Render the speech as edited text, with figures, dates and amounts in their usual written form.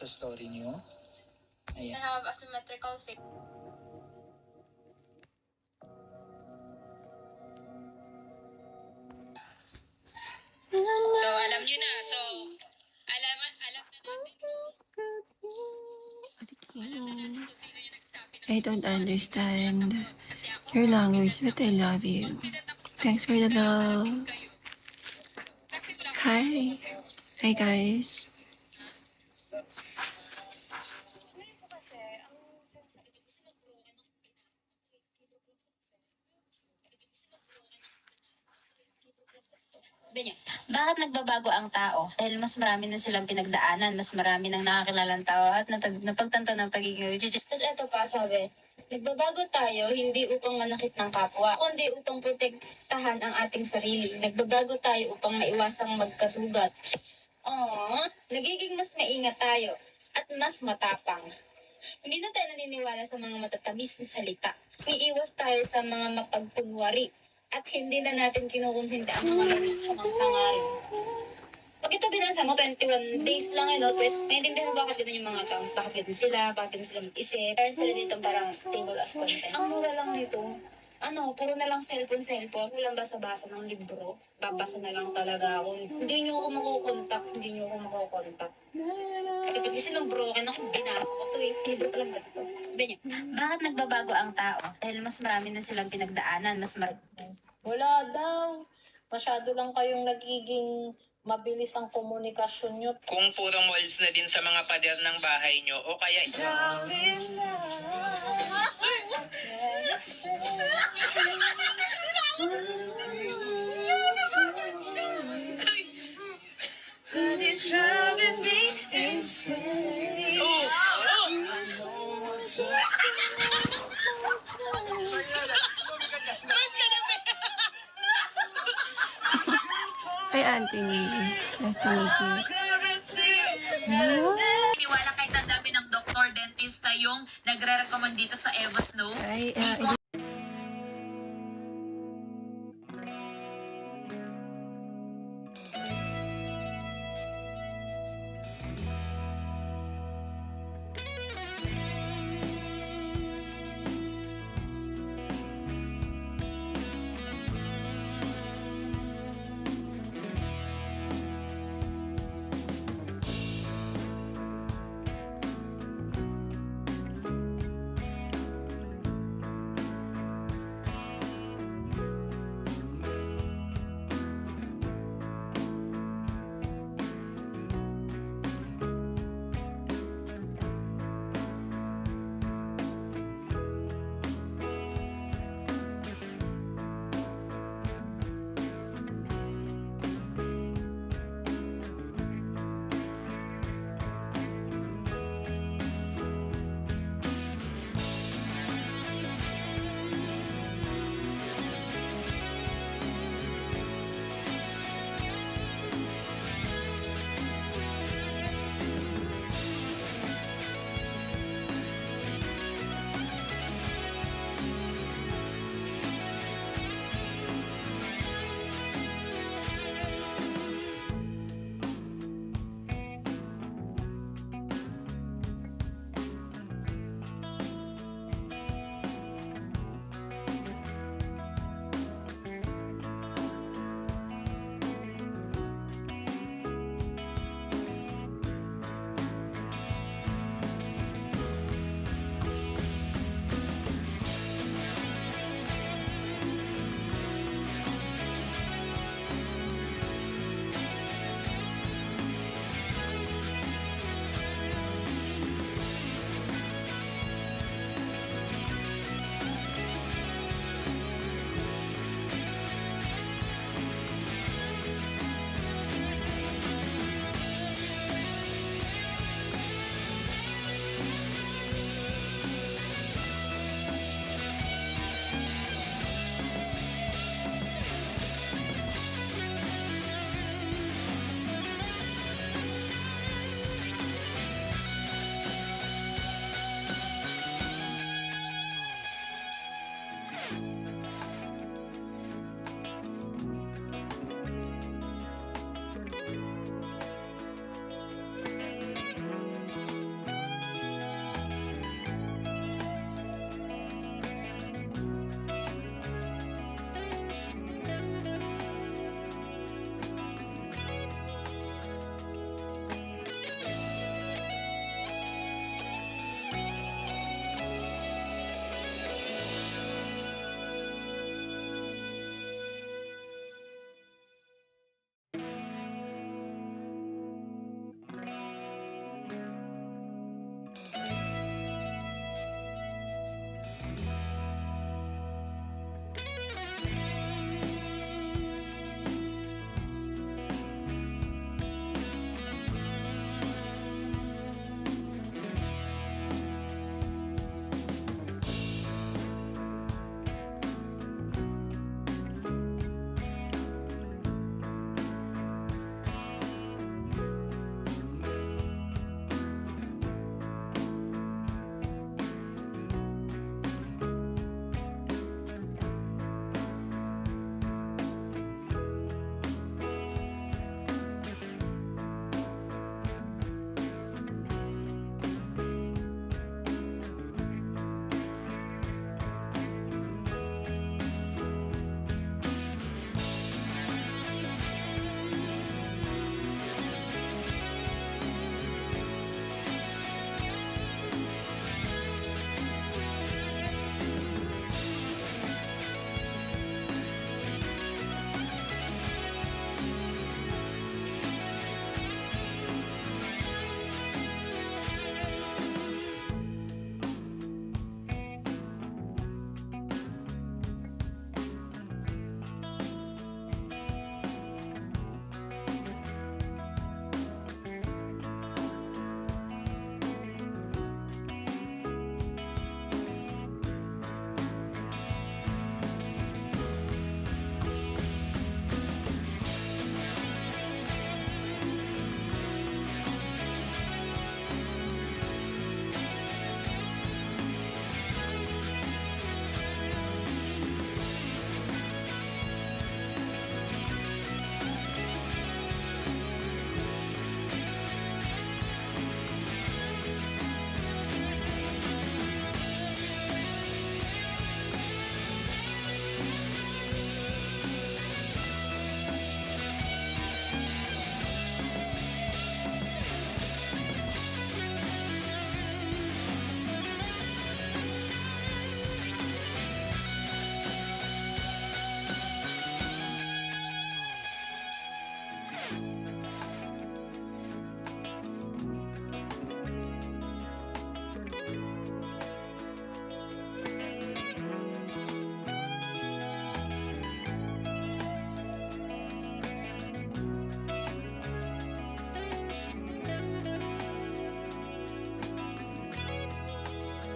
sa story niyo. I have asymmetrical face. So, alam nyo na. So, alam na natin kung sino yung nagsabi ng I don't totoo. understand Kasi ako, your language, but I love you. confident ako sa Thanks for the love. kayo. Kasi wala ko Hi. Hi, guys. Ngayon po kasi, ang sinasabi ko, sinag-broken ako Ganyan. Bakit nagbabago ang tao? Dahil mas marami na silang pinagdaanan, mas marami nang nakakilalang tao at napagtanto ng pagiging legit. Tapos eto pa, sabi, nagbabago tayo hindi upang manakit ng kapwa, kundi upang protektahan ang ating sarili. Nagbabago tayo upang maiwasang magkasugat. Nagiging mas maingat tayo at mas matapang. Hindi na tayo naniniwala sa mga matatamis na salita. Iiwas tayo sa mga mapagkunwari at hindi na natin kinukonsinti ang mga pangarin. Pag ito binasa mo, 21 days lang yun, no? Maintindihan mo bakit ganun yung mga tao, bakit ganun sila sila mag-isip. Meron sila dito parang table of content. Ang mura lang nito, puro na lang cellphone. Walang basa-basa ng libro. Babasa na lang talaga ako. Hindi niyo ako makukontak. Kapag kasi nung broken ako, binasa ko to libro pa lang ganito. Ganyan. Bakit nagbabago ang tao? Dahil mas marami na silang pinagdaanan, Wala daw. Masyado lang kayong nagiging mabilis ang komunikasyon nyo. Kung puro molds na din sa mga pader ng bahay nyo o kaya Hi, Auntie. Nice to meet you. Iniwala kahit ang dami ng doktor, dentista yung nagre-recommend dito sa Eva Snow. Hi,